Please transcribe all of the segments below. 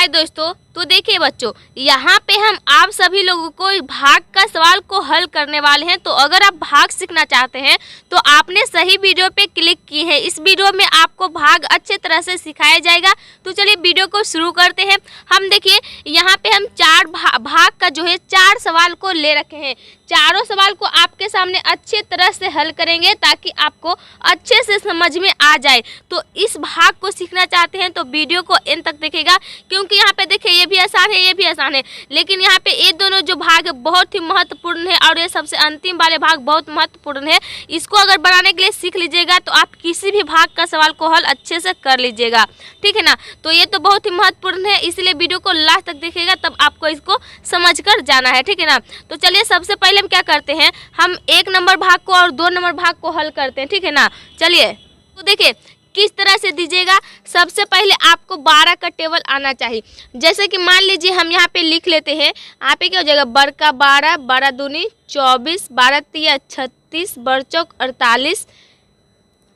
हाय दोस्तों, तो देखिए बच्चों, यहाँ पे हम आप सभी लोगों को भाग का सवाल को हल करने वाले हैं। तो अगर आप भाग सीखना चाहते हैं तो आपने सही वीडियो पे क्लिक की है। इस वीडियो में आपको भाग अच्छे तरह से सिखाया जाएगा। तो चलिए वीडियो को शुरू करते हैं। हम देखिए यहाँ पे हम चार भाग का जो है 4 सवाल को ले रखे हैं। चारों सवाल को आपके सामने अच्छे तरह से हल करेंगे ताकि आपको अच्छे से समझ में आ जाए। तो इस भाग को सीखना चाहते हैं तो वीडियो को एंड तक देखेगा, क्योंकि यहाँ पे देखिए ये भी आसान है, ये भी आसान है, लेकिन यहाँ पे ये दोनों जो भाग है बहुत ही महत्वपूर्ण है और ये सबसे अंतिम वाले भाग बहुत महत्वपूर्ण है। इसको अगर बनाने के लिए सीख लीजिएगा तो आप किसी भी भाग का सवाल को हल अच्छे से कर लीजिएगा, ठीक है ना। तो ये तो बहुत ही महत्वपूर्ण है, इसलिए वीडियो को लास्ट तक देखिएगा, तब आपको इसको समझ कर जाना है, ठीक है ना। तो चलिए सबसे पहले हम क्या करते हैं, हम 1 नंबर भाग को और 2 नंबर भाग को हल करते हैं, ठीक है ना। चलिए तो देखिए किस तरह से दीजिएगा। सबसे पहले आपको 12 का टेबल आना चाहिए। जैसे कि मान लीजिए हम यहाँ पे लिख लेते हैं, यहाँ पे क्या हो जाएगा, बर का 12, 12 दूनी 24, 12 तिया 36, बर चौक 48,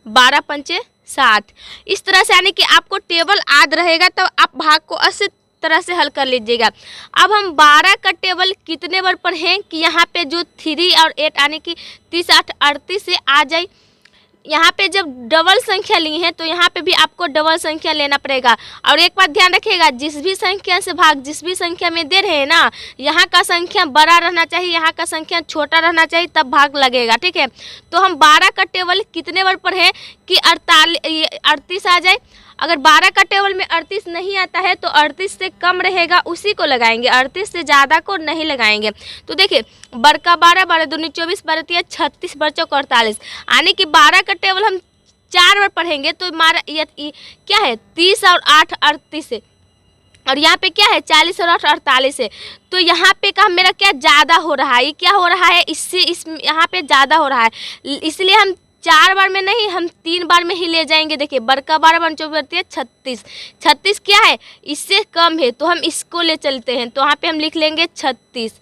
12 पंचे 60। इस तरह से यानी कि आपको टेबल याद रहेगा, तब आप भाग को अच्छे तरह से हल कर लीजिएगा। अब हम 12 का टेबल कितने बार पढ़ें कि यहाँ पे जो 3 और 8 यानी कि 30, 8, 38 से आ जाए। यहाँ पे जब डबल संख्या ली है तो यहाँ पे भी आपको डबल संख्या लेना पड़ेगा। और एक बात ध्यान रखिएगा, जिस भी संख्या से भाग जिस भी संख्या में दे रहे हैं ना, यहाँ का संख्या बड़ा रहना चाहिए, यहाँ का संख्या छोटा रहना चाहिए, तब भाग लगेगा, ठीक है। तो हम 12 का टेबल कितने बार पढ़ें कि 38 आ जाए। अगर 12 का टेबल में 38 नहीं आता है तो 38 से कम रहेगा उसी को लगाएंगे, 38 से ज़्यादा को नहीं लगाएंगे। तो देखिए बर का 12, 12 दूनी 24, 12 तिया 36, बर चौक 48, यानी कि 12 का टेबल हम 4 बार पढ़ेंगे तो हमारा क्या है 30 और 8 38 है, और यहाँ पे क्या है 40 और 8 48 है। तो यहाँ पे का मेरा क्या ज़्यादा हो रहा है, ये क्या हो रहा है, इससे यहाँ पे ज़्यादा हो रहा है, इसलिए हम 4 बार में नहीं, हम 3 बार में ही ले जाएंगे। देखिए बर का 12, 12 24 36, 36 क्या है इससे कम है, तो हम इसको ले चलते हैं। तो यहाँ पे हम लिख लेंगे 36।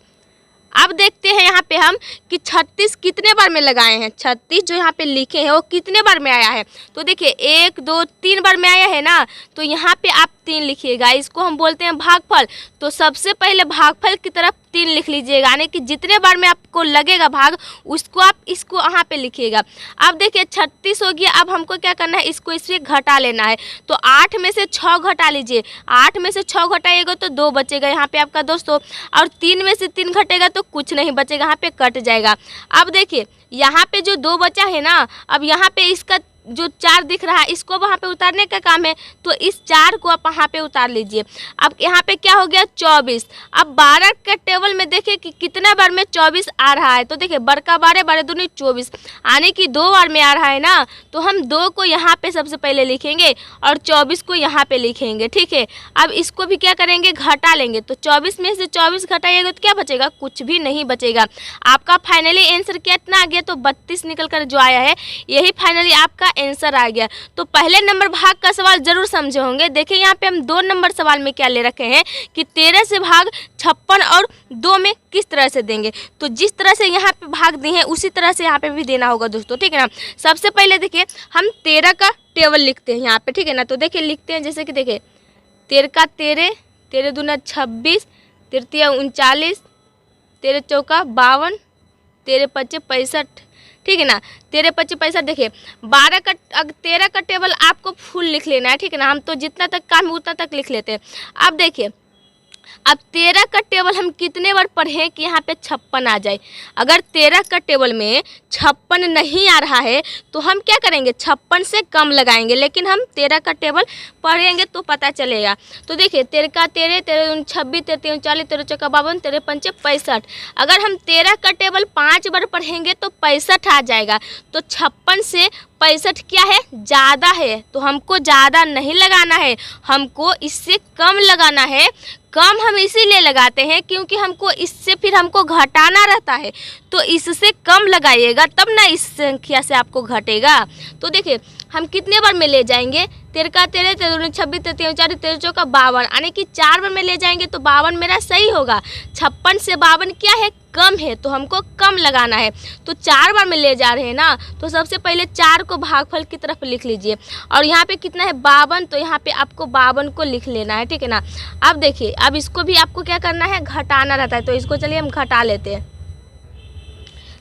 अब देखते हैं यहाँ पे हम कि 36 कितने बार में लगाए हैं। 36 जो यहाँ पे लिखे हैं वो कितने बार में आया है, तो देखिए 1 2 3 बार में आया है ना, तो यहाँ पे आप 3 लिखिएगा। इसको हम बोलते हैं भागफल। तो सबसे पहले भागफल की तरफ 3 लिख लीजिएगा, यानी कि जितने बार में आपको लगेगा भाग उसको आप इसको यहाँ पे लिखिएगा। अब देखिए 36 हो गया, अब हमको क्या करना है, इसको इससे घटा लेना है। तो 8 में से 6 घटा लीजिए, 8 में से 6 घटाइएगा तो 2 बचेगा यहाँ पे आपका दोस्तों, और 3 में से 3 घटेगा तो कुछ नहीं बचेगा, यहाँ पे कट जाएगा। अब देखिए यहाँ पे जो 2 बचा है ना, अब यहाँ पे इसका जो 4 दिख रहा है इसको वहाँ पे उतारने का काम है, तो इस 4 को आप वहाँ पे उतार लीजिए। अब यहाँ पे क्या हो गया 24। अब 12 के टेबल में देखिए कि कितना बार में 24 आ रहा है, तो देखिए बर का 12, 12 दूनी 24, आने की 2 बार में आ रहा है ना, तो हम 2 को यहाँ पे सबसे पहले लिखेंगे और 24 को यहाँ पे लिखेंगे, ठीक है। अब इसको भी क्या करेंगे, घटा लेंगे। तो 24 में से 24 घटाइएगा तो क्या बचेगा, कुछ भी नहीं बचेगा। आपका फाइनली आंसर कितना आ गया, तो 32 निकल कर जो आया है यही फाइनली आपका आंसर आ गया। तो पहले नंबर भाग का सवाल जरूर समझे होंगे। देखिए यहाँ पे हम 2 नंबर सवाल में क्या ले रखे हैं कि 13 से भाग 56 और 2 में किस तरह से देंगे। तो जिस तरह से यहाँ पे भाग दिए हैं उसी तरह से यहाँ पे भी देना होगा दोस्तों, ठीक है ना। सबसे पहले देखिए हम 13 का टेबल लिखते हैं यहाँ पे, ठीक है ना। तो देखिए लिखते हैं, जैसे कि देखिए 13 का 13, 13 दूना 26, 13 तिया 39, 13 चौका 52, 13 पच्चे 65, ठीक है ना। 13 पच्चे 65। देखिए 13 का टेबल आपको फुल लिख लेना है, ठीक है ना। हम तो जितना तक काम है उतना तक लिख लेते हैं। अब देखिए अब 13 का टेबल हम कितने बार पढ़ें कि यहाँ पे 56 आ जाए। अगर 13 का टेबल में 56 नहीं आ रहा है तो हम क्या करेंगे, 56 से कम लगाएंगे, लेकिन हम 13 का टेबल पढ़ेंगे तो पता चलेगा। तो देखिए 13 का 13, 13 26, 13 39, 13 चौका 52, 13 पंचे 65। अगर हम 13 का टेबल 5 बार पढ़ेंगे तो 65 आ जाएगा। तो 56 से 65 क्या है, ज़्यादा है, तो हमको ज़्यादा नहीं लगाना है, हमको इससे कम लगाना है। कम हम इसीलिए लगाते हैं क्योंकि हमको इससे फिर हमको घटाना रहता है, तो इससे कम लगाइएगा तब ना इस संख्या से आपको घटेगा। तो देखिए हम कितने बार में ले जाएंगे, 13 का 13, 13 दूनी 26, 13 4, 13 चौका 52, यानी कि 4 बार में ले जाएंगे तो 52 मेरा सही होगा। 56 से 52 क्या है, कम है, तो हमको कम लगाना है। तो 4 बार में ले जा रहे हैं ना, तो सबसे पहले 4 को भागफल की तरफ लिख लीजिए। और यहाँ पे कितना है 52, तो यहाँ पे आपको 52 को लिख लेना है, ठीक है ना। अब देखिए, अब इसको भी आपको क्या करना है, घटाना रहता है, तो इसको चलिए हम घटा लेते हैं।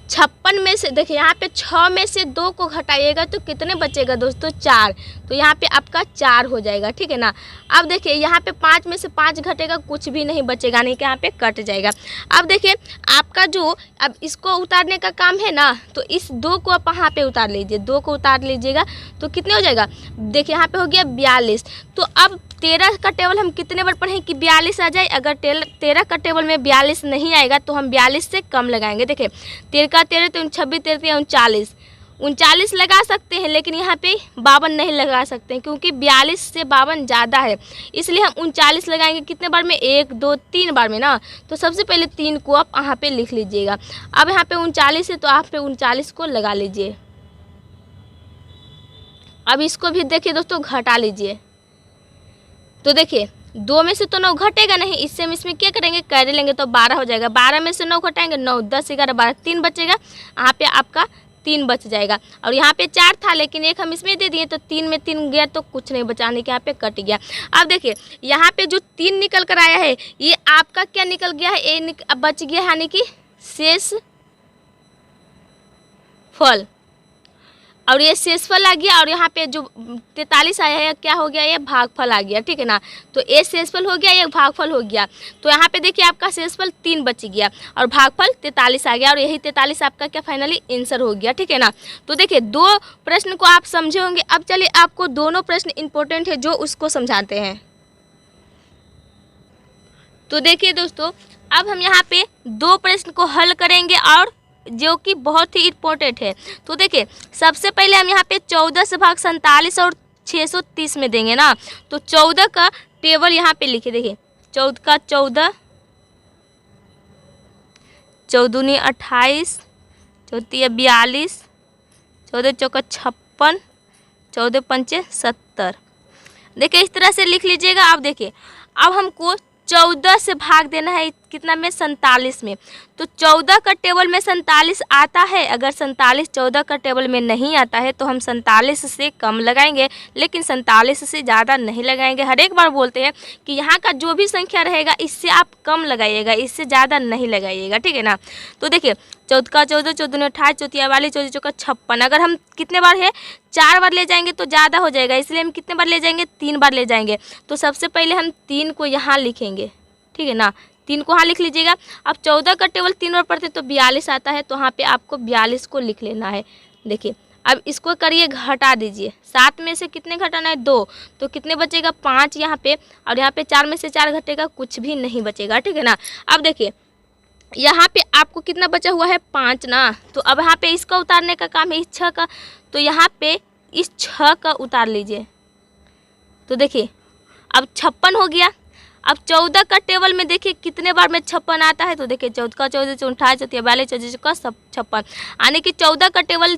56 में से देखिए यहाँ पे 6 में से 2 को घटाइएगा तो कितने बचेगा दोस्तों, 4। तो यहाँ पे आपका 4 हो जाएगा, ठीक है ना। अब देखिए यहाँ पे 5 में से 5 घटेगा, कुछ भी नहीं बचेगा, नहीं कि यहाँ पे कट जाएगा। अब देखिए आपका जो अब इसको उतारने का काम है ना, तो इस 2 को आप यहाँ पे उतार लीजिए, 2 को उतार लीजिएगा तो कितने हो जाएगा, देखिए यहाँ पे हो गया 42। तो अब 13 का टेबल हम कितने बार पढ़ें कि 42 आ जाए। अगर 13 का टेबल में 42 नहीं आएगा तो हम 42 से कम लगाएंगे। देखिए 13 का 13, तो 26, 13, 39, 39 लगा सकते हैं, लेकिन यहाँ पे 52 नहीं लगा सकते हैं क्योंकि 42 से 52 ज़्यादा है, इसलिए हम 39 लगाएंगे। कितने बार में, 1 2 3 बार में ना। तो सबसे पहले 3 को आप यहाँ पे लिख लीजिएगा। अब यहाँ पे 39 है तो आप पे 39 को लगा लीजिए। अब इसको भी देखिए दोस्तों घटा लीजिए। तो देखिए 2 में से तो 9 घटेगा नहीं, इससे हम इसमें क्या करेंगे, कैरी लेंगे तो 12 हो जाएगा। 12 में से 9 घटाएंगे, 9 10 11 12, 3 बचेगा, यहाँ पे आपका 3 बच जाएगा। और यहाँ पे 4 था लेकिन 1 हम इसमें दे दिए तो 3 में 3 गया तो कुछ नहीं बचाने के यहाँ पे कट गया। अब देखिए यहाँ पे जो 3 निकल कर आया है ये आपका क्या निकल गया है, ये बच गया, यानी कि शेष फल, और ये शेषफल आ गया। और यहाँ पे जो 43 आया है क्या हो गया, ये भागफल आ गया, ठीक है ना। तो ये शेषफल हो गया, ये भागफल हो गया। तो यहाँ पे देखिए आपका शेषफल 3 बच गया और भागफल 43 आ गया, और यही 43 आपका क्या फाइनली आंसर हो गया, ठीक है ना। तो देखिए 2 प्रश्न को आप समझे होंगे। अब चलिए आपको दोनों प्रश्न इंपॉर्टेंट है जो उसको समझाते हैं। तो देखिए दोस्तों अब हम यहाँ पे 2 प्रश्न को हल करेंगे और जो कि बहुत ही इम्पोर्टेंट है। तो देखिए सबसे पहले हम यहाँ पे 14 से भाग 47 और 630 में देंगे ना, तो 14 का टेबल यहाँ पे लिखे। देखिए 14 का 14, 14 दूनी 28, 14 42, 14 चौका 56, 14 पंचे 70। देखिए इस तरह से लिख लीजिएगा। अब देखिए अब हमको 14 से भाग देना है कितना में, 47 में। तो 14 का टेबल में 47 आता है, अगर 47 14 का टेबल में नहीं आता है तो हम 47 से कम लगाएंगे, लेकिन 47 से ज़्यादा नहीं लगाएंगे। हर एक बार बोलते हैं कि यहाँ का जो भी संख्या रहेगा इससे आप कम लगाइएगा, इससे ज़्यादा नहीं लगाइएगा, ठीक है ना। तो देखिए 14 का 14, 14 28, 14 42, 14 चौका 56। अगर हम कितने बार है, 4 बार ले जाएंगे तो ज़्यादा हो जाएगा, इसलिए हम कितने बार ले जाएंगे, 3 बार ले जाएंगे। तो सबसे पहले हम 3 को यहाँ लिखेंगे, ठीक है ना। 3 को यहाँ लिख लीजिएगा। अब 14 का टेबल 3 बार पढ़ते तो 42 आता है, तो यहाँ पे आपको 42 को लिख लेना है। देखिए अब इसको करिए, घटा दीजिए। 7 में से कितने घटाना है, 2, तो कितने बचेगा, 5 यहाँ पे, और यहाँ पे 4 में से 4 घटेगा, कुछ भी नहीं बचेगा, ठीक है ना। अब देखिए यहाँ पे आपको कितना बचा हुआ है, 5 ना। तो अब यहाँ पे इसका उतारने का काम है, इस 6 का, तो यहाँ पे इस 6 का उतार लीजिए। तो देखिए अब 56 हो गया। अब 14 का टेबल में देखिए कितने बार में 56 आता है, तो देखिए 14 का 14, 28, 42, 44 का 56, यानी कि 14 का टेबल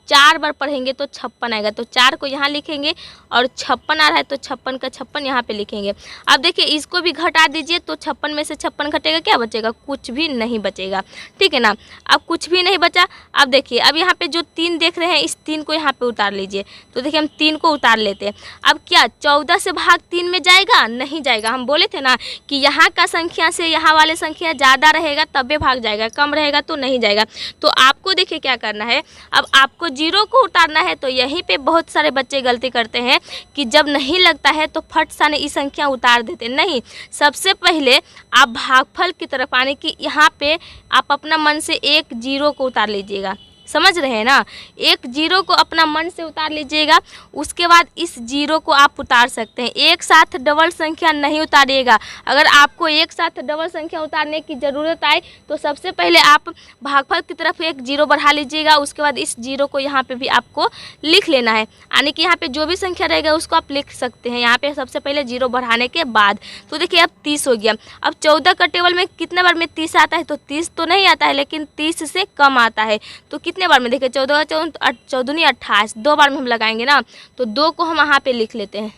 4 बार पढ़ेंगे तो 56 आएगा। तो 4 को यहाँ लिखेंगे और 56 आ रहा है तो 56 का 56 यहाँ पे लिखेंगे। अब देखिए इसको भी घटा दीजिए, तो 56 में से 56 घटेगा, क्या बचेगा, कुछ भी नहीं बचेगा, ठीक है ना। अब कुछ भी नहीं बचा। अब देखिए अब यहाँ पे जो 3 देख रहे हैं, इस 3 को यहाँ पे उतार लीजिए। तो देखिए हम 3 को उतार लेते हैं। अब क्या 14 से भाग 3 में जाएगा, नहीं जाएगा। हम बोले थे ना कि यहाँ का संख्या से यहाँ वाले संख्या ज़्यादा रहेगा तबे भाग जाएगा, कम रहेगा तो नहीं जाएगा। तो आपको देखिए क्या करना है, अब आपको 0 को उतारना है। तो यहीं पे बहुत सारे बच्चे गलती करते हैं कि जब नहीं लगता है तो फट साने ये संख्या उतार देते। नहीं, सबसे पहले आप भागफल की तरफ आने की यहाँ पे आप अपना मन से एक 0 को उतार लीजिएगा, समझ रहे हैं ना। एक 0 को अपना मन से उतार लीजिएगा, उसके बाद इस 0 को आप उतार सकते हैं। एक साथ डबल संख्या नहीं उतारिएगा। अगर आपको एक साथ डबल संख्या उतारने की ज़रूरत आए तो सबसे पहले आप भागफल की तरफ एक 0 बढ़ा लीजिएगा, उसके बाद इस 0 को यहाँ पे भी आपको लिख लेना है, यानी कि यहाँ पे जो भी संख्या रहेगा उसको आप लिख सकते हैं यहाँ पे सबसे पहले 0 बढ़ाने के बाद। तो देखिए अब 30 हो गया। अब 14 का टेबल में कितने बार में 30 आता है, तो 30 तो नहीं आता है, लेकिन 30 से कम आता है। तो कितने बार में, देखिए 14 14 28, 2 बार में हम लगाएंगे ना, तो 2 को हम यहाँ पे लिख लेते हैं,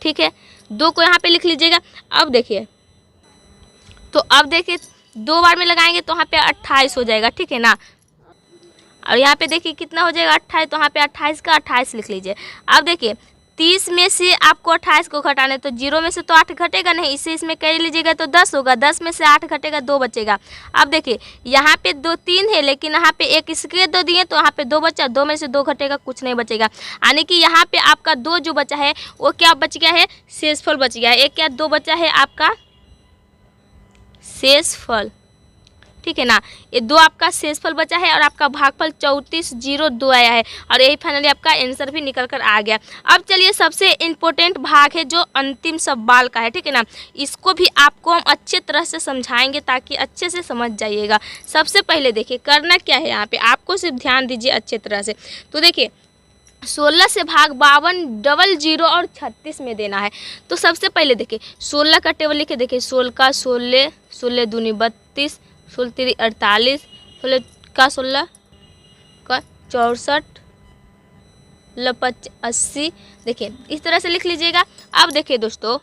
ठीक है, 2 को यहाँ पे लिख लीजिएगा। अब देखिए, तो अब देखिए 2 बार में लगाएंगे तो यहाँ पे 28 हो जाएगा, ठीक है ना। और यहाँ पे देखिए कितना हो जाएगा 28, तो यहाँ पे 28 का 28 लिख लीजिए। अब देखिए 30 में से आपको 28 को घटाना है, तो 0 में से तो 8 घटेगा नहीं, इससे इसमें कर लीजिएगा तो 10 होगा, 10 में से 8 घटेगा 2 बचेगा। अब देखिए यहाँ पे 2 3 है, लेकिन यहाँ पे एक इसके 2 दिए तो यहाँ पे 2 बचा, 2 में से 2 घटेगा, कुछ नहीं बचेगा। यानी कि यहाँ पे आपका 2 जो बचा है वो क्या बच गया है, शेषफल बच गया है। एक क्या 2 बचा है आपका शेषफल, ठीक है ना, ये 2 आपका शेषफल बचा है और आपका भागफल 3402 आया है, और यही फाइनली आपका आंसर भी निकल कर आ गया। अब चलिए सबसे इम्पोर्टेंट भाग है जो अंतिम सवाल का है, ठीक है ना, इसको भी आपको हम अच्छे तरह से समझाएंगे ताकि अच्छे से समझ जाइएगा। सबसे पहले देखिए करना क्या है, यहाँ पे आपको सिर्फ ध्यान दीजिए अच्छे तरह से। तो देखिए 16 से भाग 52, डबल 0 और 36 में देना है। तो सबसे पहले देखिए 16 का टेबल लिखे, देखिए 16 का 16, 16 दूनी 32, 16 3 48, 16 का 16 का 64, 80, देखिए इस तरह से लिख लीजिएगा। अब देखिए दोस्तों,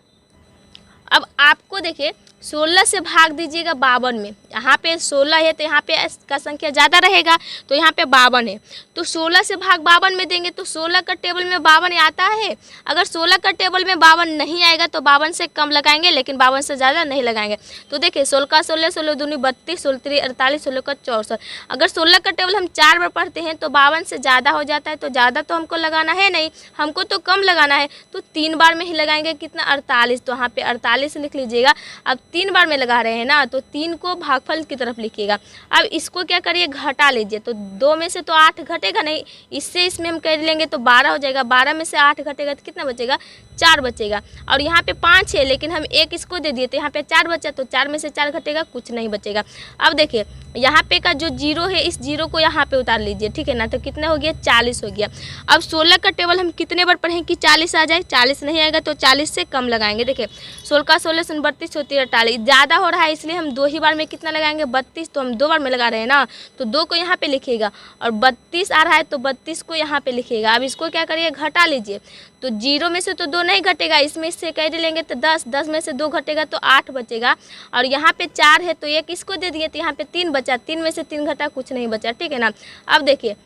अब आपको देखिए 16 से भाग दीजिएगा 52 में, यहाँ पे 16 है तो यहाँ पे का संख्या ज़्यादा रहेगा, तो यहाँ पे 52 है, तो 16 से भाग 52 में देंगे तो 16 का टेबल में 52 आता है। अगर 16 का टेबल में 52 नहीं आएगा तो 52 से कम लगाएंगे, लेकिन 52 से ज़्यादा नहीं लगाएंगे। तो देखिए 16 का 16, 16 दूनी 32, 16 3 48, 16 का 64। अगर 16 का टेबल हम 4 बार पढ़ते हैं तो 52 से ज़्यादा हो जाता है, तो ज़्यादा तो हमको लगाना है नहीं, हमको तो कम लगाना है, तो 3 बार में ही लगाएंगे, कितना 48, तो यहाँ पे 48 लिख लीजिएगा। अब 3 बार में लगा रहे हैं ना, तो 3 को भागफल की तरफ लिखिएगा। अब इसको क्या करिए, घटा लीजिए, तो 2 में से तो 8 घटेगा नहीं, इससे इसमें हम कर लेंगे तो 12 हो जाएगा, 12 में से 8 घटेगा तो कितना बचेगा, 4 बचेगा। और यहाँ पे 5 है, लेकिन हम 1 इसको दे दिए तो यहाँ पे 4 बचा, तो 4 में से 4 घटेगा, कुछ नहीं बचेगा। अब देखिए यहाँ पे का जो 0 है, इस 0 को यहाँ पे उतार लीजिए, ठीक है ना, तो कितना हो गया, 40 हो गया। अब 16 का टेबल हम कितने बार पढ़ें कि 40 आ जाए, 40 नहीं आएगा तो 40 से कम लगाएंगे। देखिए 16 का 16, 32, 34, 48, ज़्यादा हो रहा है इसलिए हम 2 ही बार में कितना लगाएंगे, 32, तो हम 2 बार में लगा रहे हैं ना, तो 2 को यहाँ पे लिखिएगा, और 32 आ रहा है तो 32 को यहाँ पे लिखिएगा। अब इसको क्या करिए, घटा लीजिए, तो 0 में से तो 2 नहीं घटेगा, इसमें से कह लेंगे तो 10, 10 में से 2 घटेगा तो 8 बचेगा। और यहाँ पे 4 है तो 1 इसको दे दिए तो यहाँ पे 3 बचा, 3 में से 3 घटा, कुछ नहीं बचा, ठीक है ना। अब देखिए,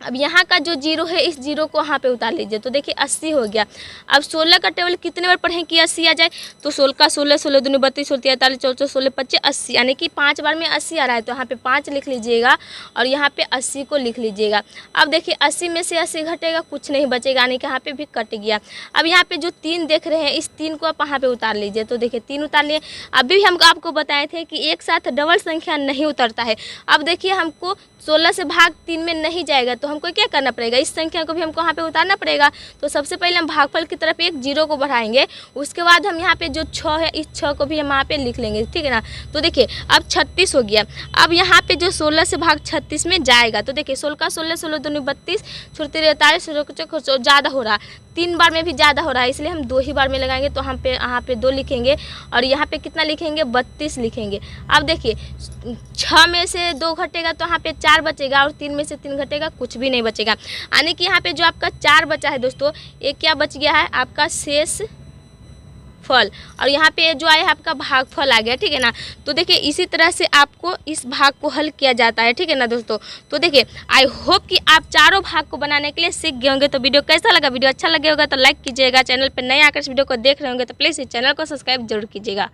अब यहाँ का जो 0 है, इस 0 को यहाँ पे उतार लीजिए, तो देखिए 80 हो गया। अब 16 का टेबल कितने बार पढ़ें कि 80 आ जाए, तो 16 का 16, 16 दूनी 32, 16 43, 44, 16 25, 80, यानी कि 5 बार में 80 आ रहा है, तो यहाँ पे 5 लिख लीजिएगा और यहाँ पे 80 को लिख लीजिएगा। अब देखिए 80 में से 80 घटेगा, कुछ नहीं बचेगा, यानी कि यहाँ पे भी कट गया। अब यहाँ पे जो 3 देख रहे हैं, इस 3 को आप यहाँ पे उतार लीजिए, तो देखिए 3 उतार लिए। अभी भी हम आपको बताए थे कि एक साथ डबल संख्या नहीं उतरता है। अब देखिए हमको 16 से भाग 3 में नहीं जाएगा, तो हमको क्या करना पड़ेगा, इस संख्या को भी हमको यहाँ पे उतारना पड़ेगा। तो सबसे पहले हम भागफल की तरफ एक 0 को बढ़ाएंगे, उसके बाद हम यहाँ पे जो 6 है, इस 6 को भी हम यहाँ पे लिख लेंगे, ठीक है ना। तो देखिए अब 36 हो गया। अब यहाँ पे जो 16 से भाग 36 में जाएगा, तो देखिए 16 का 16, 16 दूनी 32, 16 43, 16 ज़्यादा हो रहा है, 3 बार में भी ज़्यादा हो रहा है, इसलिए हम 2 ही बार में लगाएंगे, तो हम पे यहाँ पे 2 लिखेंगे और यहाँ पे कितना लिखेंगे, 32 लिखेंगे। अब देखिए 6 में से 2 घटेगा तो यहाँ पे 4 बचेगा, और 3 में से 3 घटेगा, कुछ भी नहीं बचेगा। यानी कि यहाँ पे जो आपका 4 बचा है दोस्तों, ये क्या बच गया है, आपका शेष फल, और यहाँ पे जो आया है आपका भागफल आ गया, ठीक है ना। तो देखिए इसी तरह से आपको इस भाग को हल किया जाता है, ठीक है ना दोस्तों। तो देखिए आई होप कि आप चारों भाग को बनाने के लिए सीख गए होंगे। तो वीडियो कैसा लगा, वीडियो अच्छा लगे होगा तो लाइक कीजिएगा, चैनल पर नए आकर इस वीडियो को देख रहे होंगे तो प्लीज़ इस चैनल को सब्सक्राइब जरूर कीजिएगा।